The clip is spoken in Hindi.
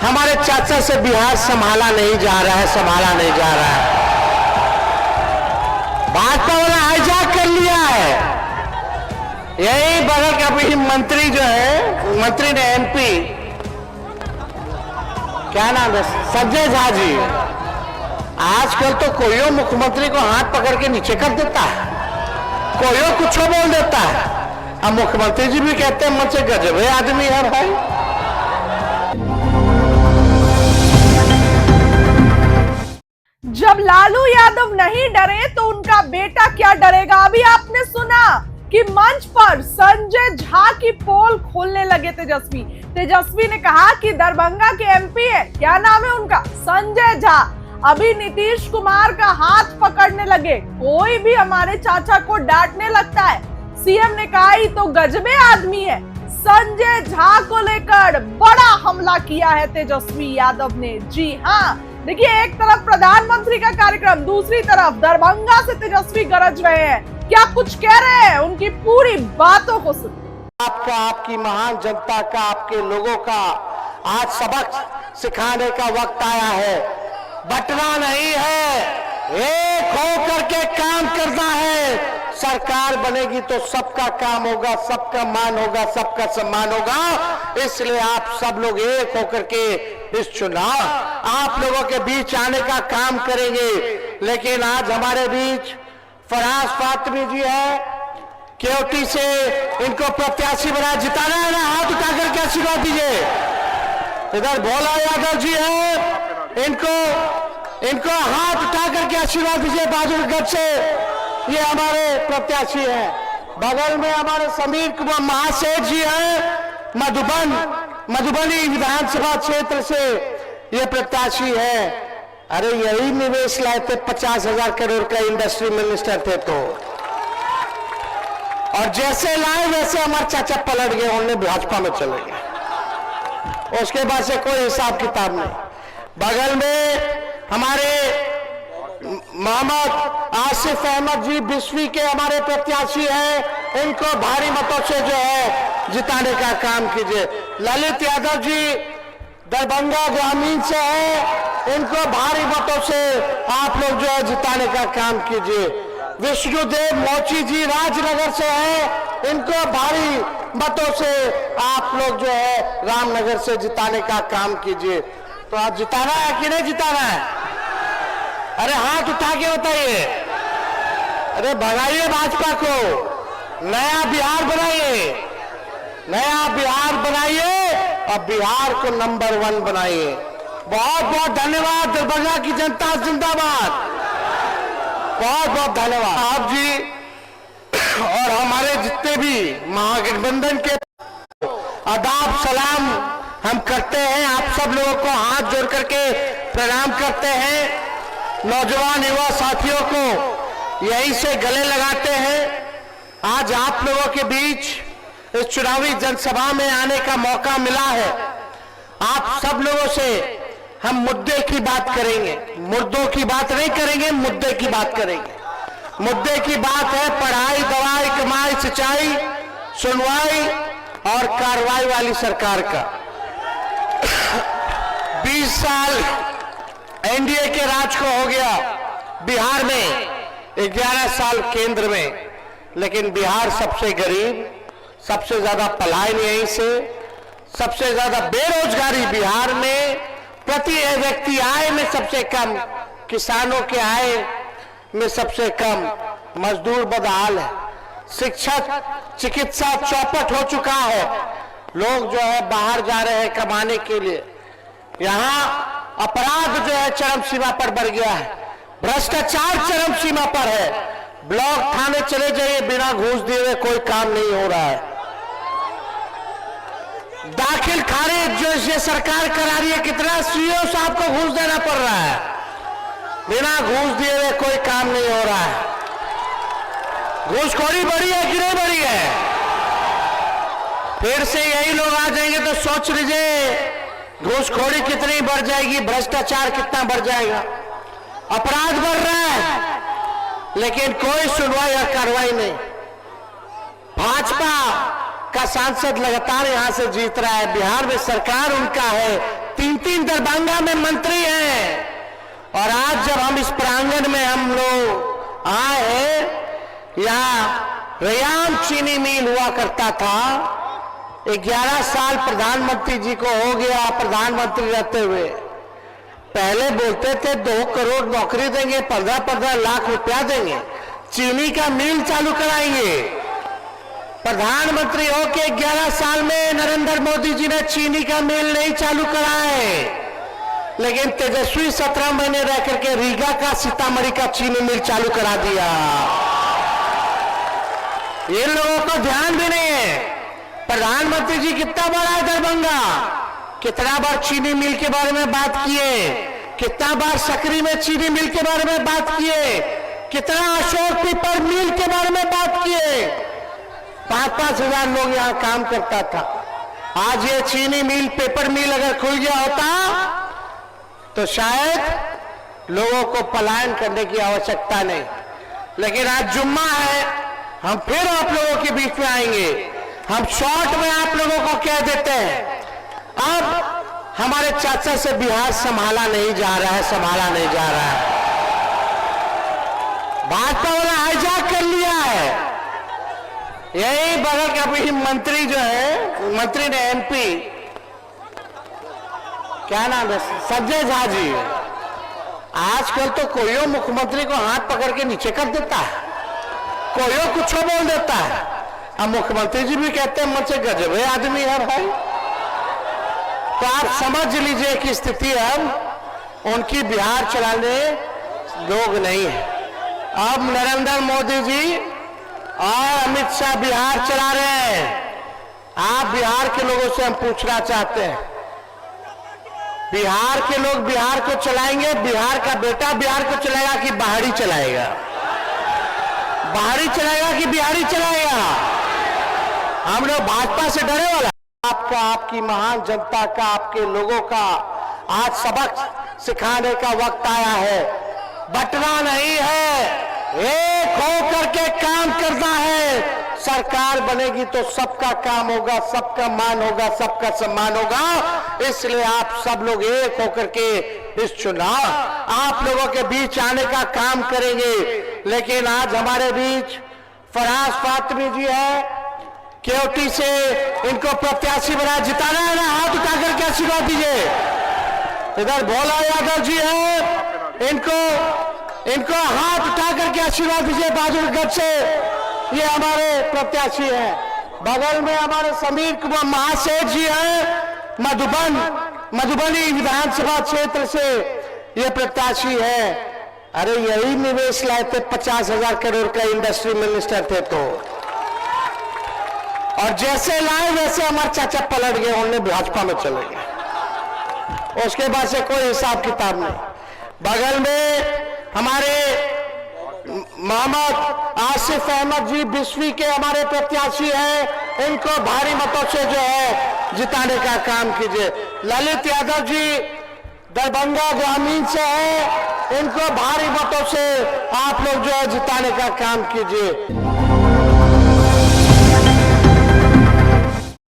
हमारे चाचा से बिहार संभाला नहीं जा रहा है, संभाला नहीं जा रहा है। भाजपा वाला हाईजैक कर लिया है। यही बगल का भी मंत्री जो है, मंत्री ने एमपी, क्या नाम है, संजय झा जी, आजकल तो कोई मुख्यमंत्री को हाथ पकड़ के नीचे कर देता है, कोई कुछ बोल देता है। अब मुख्यमंत्री जी भी कहते हैं मुझसे गजब आदमी है भाई। जब लालू यादव नहीं डरे तो उनका बेटा क्या डरेगा। अभी आपने सुना कि मंच पर संजय झा की पोल खोलने लगे तेजस्वी ने कहा कि दरभंगा के एमपी है, क्या नाम है उनका, संजय झा। अभी नीतीश कुमार का हाथ पकड़ने लगे। कोई भी हमारे चाचा को डांटने लगता है, सीएम ने कहा ही तो गजबे आदमी है। संजय झा को लेकर बड़ा हमला किया है तेजस्वी यादव ने। जी हाँ, देखिए, एक तरफ प्रधानमंत्री का कार्यक्रम, दूसरी तरफ दरभंगा से तेजस्वी गरज रहे हैं। क्या कुछ कह रहे हैं, उनकी पूरी बातों को सुन। आपका, आपकी महान जनता का, आपके लोगों का आज सबक सिखाने का वक्त आया है। बटना नहीं है, एक होकर के काम करना है। सरकार बनेगी तो सबका काम होगा, सबका मान होगा, सबका सम्मान होगा। इसलिए आप सब लोग एक होकर के इस चुनाव आप लोगों के बीच आने का काम करेंगे। लेकिन आज हमारे बीच फराज फातमी जी है, केवटी से, इनको प्रत्याशी बना जिताना है ना, हाथ उठा करके आशीर्वाद दीजिए। इधर भोला यादव जी है, इनको हाथ उठा करके आशीर्वाद दीजिए बहादुरगढ़ से, ये हमारे प्रत्याशी हैं। बगल में हमारे समीर कुमार महासेठ जी हैं, मधुबनी विधानसभा क्षेत्र से ये प्रत्याशी है। अरे यही निवेश लाए थे, 50,000 करोड़ का इंडस्ट्री मिनिस्टर थे तो, और जैसे लाए वैसे हमारे चाचा पलट गए, उन्होंने भाजपा में चले गए। उसके बाद से कोई हिसाब किताब नहीं। बगल में हमारे मोहम्मद आसिफ अहमद जी बिस्वी के हमारे प्रत्याशी हैं, इनको भारी मतों से जो है जिताने का काम कीजिए। ललित यादव जी दरभंगा ग्रामीण से हैं, इनको भारी मतों से आप लोग जो है जिताने का काम कीजिए। विष्णुदेव मोची जी राजनगर से हैं, इनको भारी मतों से आप लोग जो है रामनगर से जिताने का काम कीजिए। तो आज जिताना है कि नहीं जिताना है? अरे हाथ उठा के बताइए। अरे बनाइए भाजपा को, नया बिहार बनाइए, नया बिहार बनाइए और बिहार को नंबर 1 बनाइए। बहुत बहुत धन्यवाद। दरभंगा की जनता जिंदाबाद। बहुत बहुत धन्यवाद आप जी और हमारे जितने भी महागठबंधन के आदाब सलाम हम करते हैं। आप सब लोगों को हाथ जोड़ करके प्रणाम करते हैं। नौजवान युवा साथियों को यहीं से गले लगाते हैं। आज आप लोगों के बीच इस चुनावी जनसभा में आने का मौका मिला है। आप सब लोगों से हम मुद्दे की बात करेंगे, मुद्दों की बात नहीं करेंगे, मुद्दे की बात करेंगे। मुद्दे की बात है पढ़ाई, दवाई, कमाई, सिंचाई, सुनवाई और कार्रवाई वाली सरकार का। 20 साल एनडीए के राज को हो गया बिहार में, 11 साल केंद्र में, लेकिन बिहार सबसे गरीब, सबसे ज्यादा पलायन यहीं से, सबसे ज्यादा बेरोजगारी बिहार में, प्रति व्यक्ति आय में सबसे कम, किसानों के आय में सबसे कम, मजदूर बदहाल है, शिक्षा चिकित्सा चौपट हो चुका है। लोग जो है बाहर जा रहे हैं कमाने के लिए। यहाँ अपराध जो है चरम सीमा पर बढ़ गया है, भ्रष्टाचार चरम सीमा पर है। ब्लॉक थाने चले जाइए, बिना घूस दिए हुए कोई काम नहीं हो रहा है। दाखिल खारिज जो ये सरकार करा रही है, कितना सीओ साहब को घूस देना पड़ रहा है, बिना घूस दिए हुए कोई काम नहीं हो रहा है। घूसखोरी बढ़ी है कि नहीं बढ़ी है? फिर से यही लोग आ जाएंगे तो सोच लीजिए घूसखोरी कितनी बढ़ जाएगी, भ्रष्टाचार कितना बढ़ जाएगा। अपराध बढ़ रहा है लेकिन कोई सुनवाई या कार्रवाई नहीं। भाजपा का सांसद लगातार यहां से जीत रहा है, बिहार में सरकार उनका है, 3 दरभंगा में मंत्री हैं, और आज जब हम इस प्रांगण में हम लोग आए हैं, यहाँ रयाम चीनी मिल हुआ करता था। 11 साल प्रधानमंत्री जी को हो गया प्रधानमंत्री रहते हुए। पहले बोलते थे 2 करोड़ नौकरी देंगे, 15-15 लाख रुपया देंगे, चीनी का मिल चालू कराएंगे। प्रधानमंत्री होके 11 साल में नरेंद्र मोदी जी ने चीनी का मिल नहीं चालू कराए, लेकिन तेजस्वी 17 महीने रह करके रीगा का, सीतामढ़ी का चीनी मिल चालू करा दिया। ये लोगों को ध्यान भी नहीं है। प्रधानमंत्री जी कितना बड़ा है दरभंगा, कितना बार चीनी मिल के बारे में बात किए, कितना बार सकरी में चीनी मिल के बारे में बात किए, कितना अशोक पीपर मिल के बारे में बात किए। 5-5 हजार लोग यहां काम करता था। आज ये चीनी मिल, पेपर मिल अगर खुल गया होता तो शायद लोगों को पलायन करने की आवश्यकता नहीं। लेकिन आज जुम्मा है, हम फिर आप लोगों के बीच में आएंगे। हम शॉर्ट में आप लोगों को कह देते हैं, अब हमारे चाचा से बिहार संभाला नहीं जा रहा है, संभाला नहीं जा रहा है। भाजपा वाला हाईजैक कर लिया है। यही बगल का भी मंत्री जो है, मंत्री ने एमपी, क्या नाम है, संजय झा जी, आजकल तो कोई मुख्यमंत्री को हाथ पकड़ के नीचे कर देता है, कोई कुछ बोल देता है। अब मुख्यमंत्री जी भी कहते हैं मुझसे गजब है आदमी है भाई। तो आप समझ लीजिए कि स्थिति अब उनकी बिहार चलाने लोग नहीं है। अब नरेंद्र मोदी जी और अमित शाह बिहार चला रहे हैं। आप बिहार के लोगों से हम पूछना चाहते हैं, बिहार के लोग बिहार को चलाएंगे, बिहार का बेटा बिहार को चलाएगा कि बाहरी चलाएगा? बाहरी चलाएगा कि बिहारी चलाएगा? हम लोग भाजपा से डरे वाला? आपका, आपकी महान जनता का, आपके लोगों का आज सबक सिखाने का वक्त आया है। बंटना नहीं है, एक हो करके काम करना है। सरकार बनेगी तो सबका काम होगा, सबका मान होगा, सबका सम्मान होगा। इसलिए आप सब लोग एक होकर के इस चुनाव आप लोगों के बीच आने का काम करेंगे। लेकिन आज हमारे बीच फराज फातमी जी है, केवटी से इनको प्रत्याशी बना, जिताना है ना? हाथ उठाकर के आशीर्वाद दीजिए। इधर भोला यादव जी है, इनको हाथ उठा करके आशीर्वाद दीजिए बहादुरगढ़ से, ये हमारे प्रत्याशी हैं। बगल में हमारे समीर कुमार महासेठ जी हैं, मधुबनी विधानसभा क्षेत्र से ये प्रत्याशी है। अरे यही निवेश लाए थे, 50,000 करोड़ का इंडस्ट्री मिनिस्टर थे तो, और जैसे लाए वैसे हमारे चाचा पलट गए, उन्होंने भाजपा में चले गए। उसके बाद से कोई हिसाब किताब नहीं। बगल में हमारे मोहम्मद आसिफ अहमद जी बिस्वी के हमारे प्रत्याशी हैं, इनको भारी मतों से जो है जिताने का काम कीजिए। ललित यादव जी दरभंगा ग्रामीण से हैं, इनको भारी मतों से आप लोग जो है जिताने का काम कीजिए।